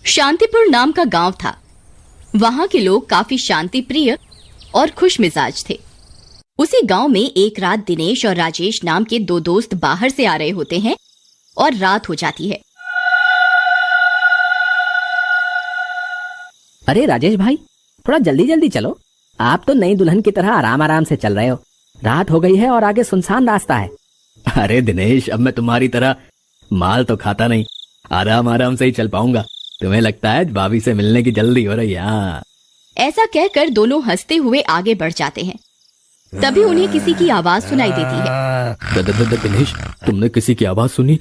शांतिपुर नाम का गांव था। वहां के लोग काफी शांति प्रिय और खुश मिजाज थे। उसी गांव में एक रात दिनेश और राजेश नाम के दो दोस्त बाहर से आ रहे होते हैं और रात हो जाती है। अरे राजेश भाई, थोड़ा जल्दी जल्दी चलो। आप तो नई दुल्हन की तरह आराम आराम से चल रहे हो। रात हो गई है और आगे सुनसान रास्ता है। अरे दिनेश, अब मैं तुम्हारी तरह माल तो खाता नहीं, आराम आराम से ही चल पाऊंगा। तुम्हें लगता है भाभी से मिलने की जल्दी हो रही है? ऐसा कहकर दोनों हंसते हुए आगे बढ़ जाते हैं। तभी उन्हें किसी की आवाज सुनाई देती है। दिनेश, तुमने किसी की आवाज सुनी?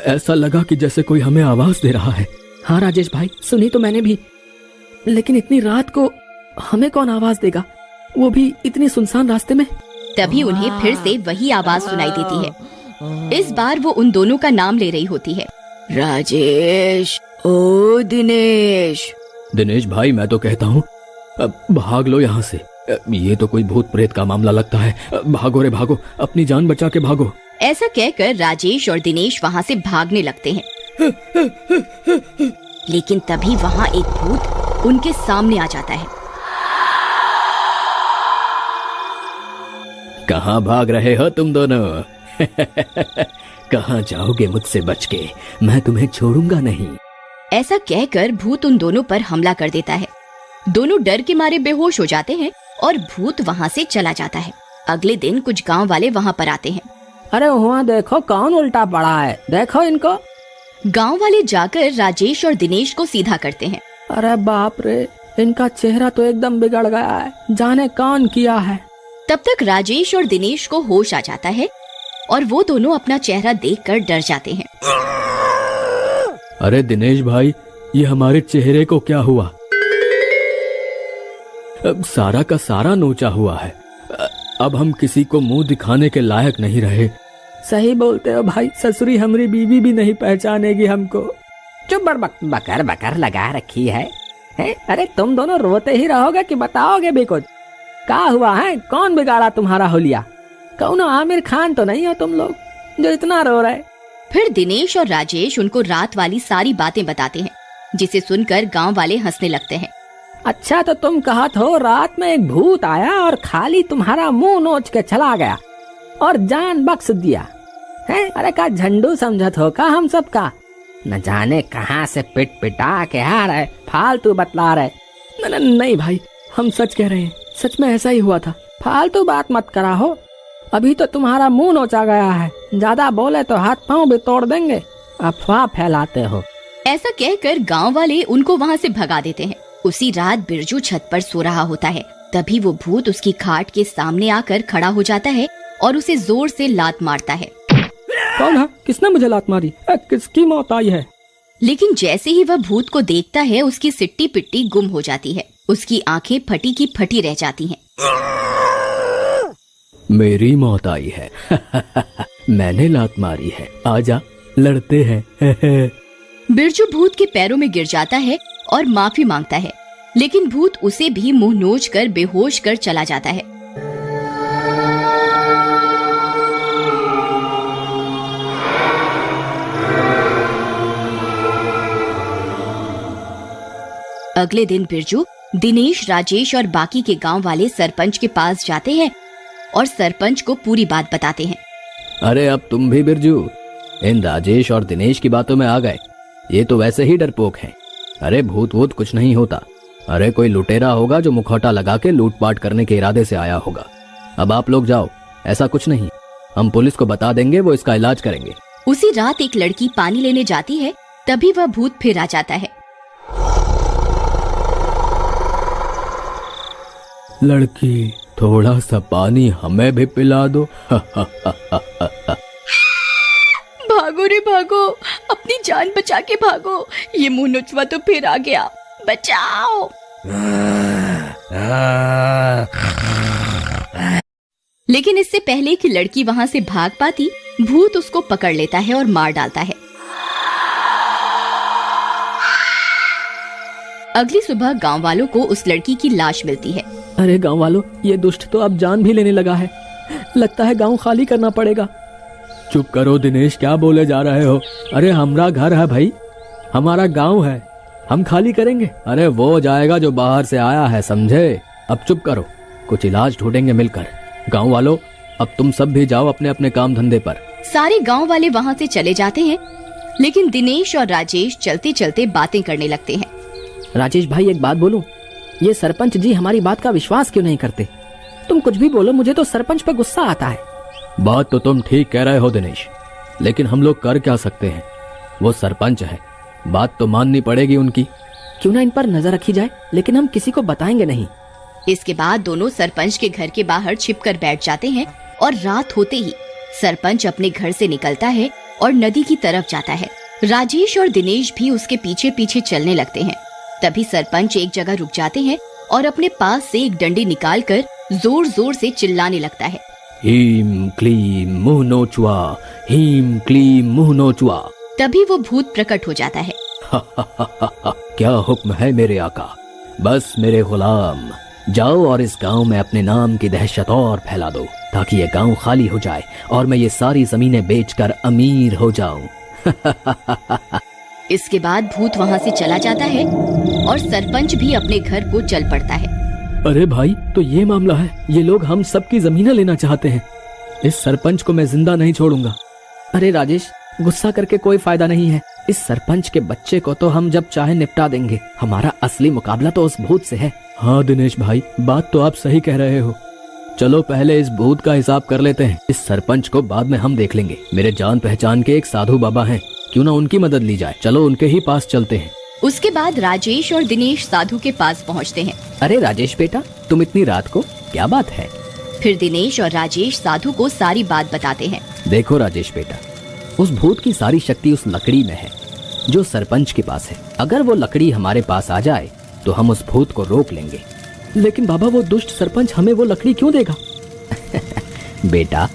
ऐसा लगा कि जैसे कोई हमें आवाज दे रहा है। हाँ राजेश भाई, सुनी तो मैंने भी, लेकिन इतनी रात को हमें कौन आवाज देगा, वो भी इतनी सुनसान रास्ते में। तभी उन्हें फिर से वही आवाज सुनाई देती है। इस बार वो उन दोनों का नाम ले रही होती है। राजेश, ओ दिनेश। दिनेश भाई, मैं तो कहता हूँ भाग लो यहाँ से। ये तो कोई भूत प्रेत का मामला लगता है। भागो रे भागो, अपनी जान बचा के भागो। ऐसा कहकर राजेश और दिनेश वहाँ से भागने लगते हैं। लेकिन तभी वहाँ एक भूत उनके सामने आ जाता है। कहाँ भाग रहे हो तुम दोनों? कहाँ जाओगे मुझसे बच के? मैं तुम्हें छोड़ूंगा नहीं। ऐसा कहकर भूत उन दोनों पर हमला कर देता है। दोनों डर के मारे बेहोश हो जाते हैं और भूत वहाँ से चला जाता है। अगले दिन कुछ गांव वाले वहाँ पर आते हैं। अरे वहाँ देखो कौन उल्टा पड़ा है, देखो इनको। गांव वाले जाकर राजेश और दिनेश को सीधा करते हैं। अरे बाप रे, इनका चेहरा तो एकदम बिगड़ गया है, जाने कौन किया है। तब तक राजेश और दिनेश को होश आ जाता है और वो दोनों अपना चेहरा देखकर डर जाते हैं। अरे दिनेश भाई, ये हमारे चेहरे को क्या हुआ? अब सारा का सारा नोचा हुआ है। अब हम किसी को मुंह दिखाने के लायक नहीं रहे। सही बोलते हो भाई, ससुरी हमारी बीवी भी नहीं पहचानेगी हमको। चुप बकर बकर लगा रखी है? अरे तुम दोनों रोते ही रहोगे कि बताओगे भी कुछ? क्या हुआ है? कौन बिगाड़ा तुम्हारा होलिया? कौनो आमिर खान तो नहीं हो तुम लोग जो इतना रो रहे? फिर दिनेश और राजेश उनको रात वाली सारी बातें बताते हैं, जिसे सुनकर गांव वाले हंसने लगते हैं। अच्छा, तो तुम कहत हो रात में एक भूत आया और खाली तुम्हारा मुंह नोच के चला गया और जान बख्श दिया है? अरे का झंडू समझत हो का हम सब का? न जाने कहाँ से पिट पिटा के आ रहे, फालतू बतला रहे। नहीं भाई, हम सच कह रहे हैं, सच में ऐसा ही हुआ था। फालतू बात मत करा हो, अभी तो तुम्हारा मुंह नोचा गया है, ज्यादा बोले तो हाथ पांव भी तोड़ देंगे। अफवाह फैलाते हो। ऐसा कहकर गांव वाले उनको वहाँ से भगा देते हैं। उसी रात बिरजू छत पर सो रहा होता है। तभी वो भूत उसकी खाट के सामने आकर खड़ा हो जाता है और उसे जोर से लात मारता है। कौन है? किसने मुझे लात मारी? किसकी मौत आई है? लेकिन जैसे ही वह भूत को देखता है, उसकी सिट्टी पिट्टी गुम हो जाती है। उसकी आंखें फटी की फटी रह जाती हैं। मेरी मौत आई है। मैंने लात मारी है, आजा लड़ते हैं। बिरजू भूत के पैरों में गिर जाता है और माफी मांगता है, लेकिन भूत उसे भी मुंह नोच कर बेहोश कर चला जाता है। अगले दिन बिरजू, दिनेश, राजेश और बाकी के गांव वाले सरपंच के पास जाते हैं और सरपंच को पूरी बात बताते हैं। अरे अब तुम भी बिरजू इन राजेश और दिनेश की बातों में आ गए। ये तो वैसे ही डरपोक हैं। अरे भूत वूत कुछ नहीं होता। अरे कोई लुटेरा होगा जो मुखौटा लगा के लूटपाट करने के इरादे से आया होगा। अब आप लोग जाओ, ऐसा कुछ नहीं। हम पुलिस को बता देंगे, वो इसका इलाज करेंगे। उसी रात एक लड़की पानी लेने जाती है। तभी वह भूत फिर आ जाता है। लड़की, थोड़ा सा पानी हमें भी पिला दो। भागो रे भागो, अपनी जान बचा के भागो। ये मुंह नोचवा तो फिर आ गया, बचाओ। लेकिन इससे पहले कि लड़की वहाँ से भाग पाती, भूत उसको पकड़ लेता है और मार डालता है। अगली सुबह गांव वालों को उस लड़की की लाश मिलती है। अरे गांव वालों, ये दुष्ट तो अब जान भी लेने लगा है। लगता है गांव खाली करना पड़ेगा। चुप करो दिनेश, क्या बोले जा रहे हो? अरे हमारा घर है भाई, हमारा गांव है, हम खाली करेंगे। अरे वो जाएगा जो बाहर से आया है, समझे? अब चुप करो, कुछ इलाज ढूंढेंगे मिलकर। गांव वालों, अब तुम सब भी जाओ अपने अपने काम धंधे पर। सारे गांव वाले वहां से चले जाते हैं, लेकिन दिनेश और राजेश चलते चलते बातें करने लगते हैं। राजेश भाई एक बात बोलूं, ये सरपंच जी हमारी बात का विश्वास क्यों नहीं करते? तुम कुछ भी बोलो, मुझे तो सरपंच पे गुस्सा आता है। बात तो तुम ठीक कह रहे हो दिनेश, लेकिन हम लोग कर क्या सकते हैं? वो सरपंच है, बात तो माननी पड़ेगी उनकी। क्यों ना इन पर नजर रखी जाए, लेकिन हम किसी को बताएंगे नहीं। इसके बाद दोनों सरपंच के घर के बाहर छिपकर बैठ जाते हैं और रात होते ही सरपंच अपने घर से निकलता है और नदी की तरफ जाता है। राजेश और दिनेश भी उसके पीछे पीछे चलने लगते हैं। तभी सरपंच एक जगह रुक जाते हैं और अपने पास से एक डंडी निकालकर जोर जोर से चिल्लाने लगता है। हीम क्लीम मुंह नोचुआ, हीम क्लीम मुंह नोचुआ। तभी वो भूत प्रकट हो जाता है। क्या हुक्म है मेरे आका? बस मेरे गुलाम, जाओ और इस गांव में अपने नाम की दहशत और फैला दो, ताकि ये गांव खाली हो जाए और मैं ये सारी जमीनें बेचकर अमीर हो जाऊं। इसके बाद भूत वहां से चला जाता है और सरपंच भी अपने घर को चल पड़ता है। अरे भाई, तो ये मामला है, ये लोग हम सबकी जमीनें लेना चाहते हैं। इस सरपंच को मैं जिंदा नहीं छोड़ूंगा। अरे राजेश, गुस्सा करके कोई फायदा नहीं है। इस सरपंच के बच्चे को तो हम जब चाहे निपटा देंगे। हमारा असली मुकाबला तो उस भूत से है। हाँ दिनेश भाई, बात तो आप सही कह रहे हो। चलो पहले इस भूत का हिसाब कर लेते हैं, इस सरपंच को बाद में हम देख लेंगे। मेरे जान पहचान के एक साधु बाबा हैं, क्यों ना उनकी मदद ली जाए। चलो उनके ही पास चलते हैं। उसके बाद राजेश और दिनेश साधु के पास पहुंचते हैं। अरे राजेश बेटा, तुम इतनी रात को, क्या बात है? फिर दिनेश और राजेश साधु को सारी बात बताते हैं। देखो राजेश बेटा, उस भूत की सारी शक्ति उस लकड़ी में है जो सरपंच के पास है। अगर वो लकड़ी हमारे पास आ जाए तो हम उस भूत को रोक लेंगे। लेकिन बाबा, वो दुष्ट सरपंच हमें वो लकड़ी क्यों देगा? बेटा,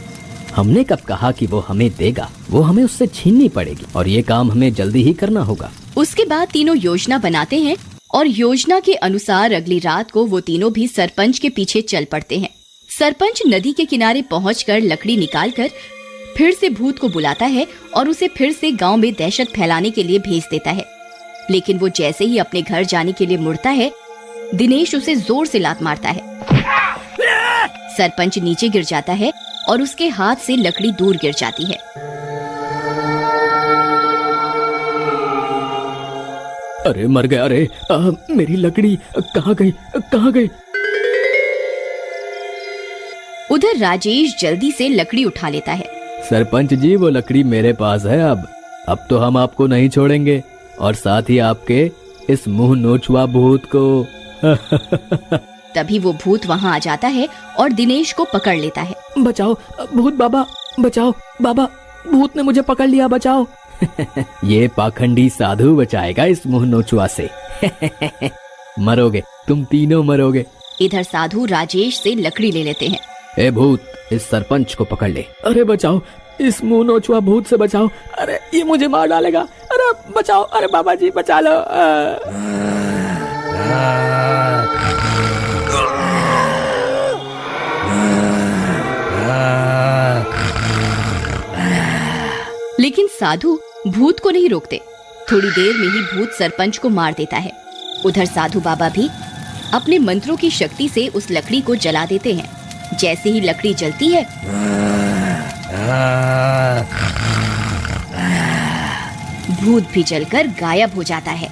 हमने कब कहा कि वो हमें देगा? वो हमें उससे छीननी पड़ेगी और ये काम हमें जल्दी ही करना होगा। उसके बाद तीनों योजना बनाते हैं और योजना के अनुसार अगली रात को वो तीनों भी सरपंच के पीछे चल पड़ते हैं। सरपंच नदी के किनारे पहुंचकर लकड़ी निकालकर फिर से भूत को बुलाता है और उसे फिर से गांव में दहशत फैलाने के लिए भेज देता है। लेकिन वो जैसे ही अपने घर जाने के लिए मुड़ता है, दिनेश उसे जोर से लात मारता है। सरपंच नीचे गिर जाता है और उसके हाथ से लकड़ी दूर गिर जाती है। अरे मर गया रे, मेरी लकड़ी कहाँ गई, कहाँ गई? उधर राजेश जल्दी से लकड़ी उठा लेता है। सरपंच जी, वो लकड़ी मेरे पास है। अब तो हम आपको नहीं छोड़ेंगे और साथ ही आपके इस मुंह नोचुआ भूत को। तभी वो भूत वहां आ जाता है और दिनेश को पकड़ लेता है। बचाओ भूत बाबा, बचाओ बाबा, भूत ने मुझे पकड़ लिया, बचाओ। ये पाखंडी साधु बचाएगा इस मुंह नोचुआ से। मरोगे, तुम तीनों मरोगे। इधर साधु राजेश से लकड़ी ले लेते हैं। ए भूत, इस सरपंच को पकड़ ले। अरे बचाओ, इस मुंह नोचुआ भूत से बचाओ। अरे ये मुझे मार डालेगा। अरे बचाओ, अरे बाबा जी बचा लो। लेकिन साधु भूत को नहीं रोकते। थोड़ी देर में ही भूत सरपंच को मार देता है। उधर साधु बाबा भी अपने मंत्रों की शक्ति से उस लकड़ी को जला देते हैं। जैसे ही लकड़ी जलती है, भूत भी जलकर गायब हो जाता है।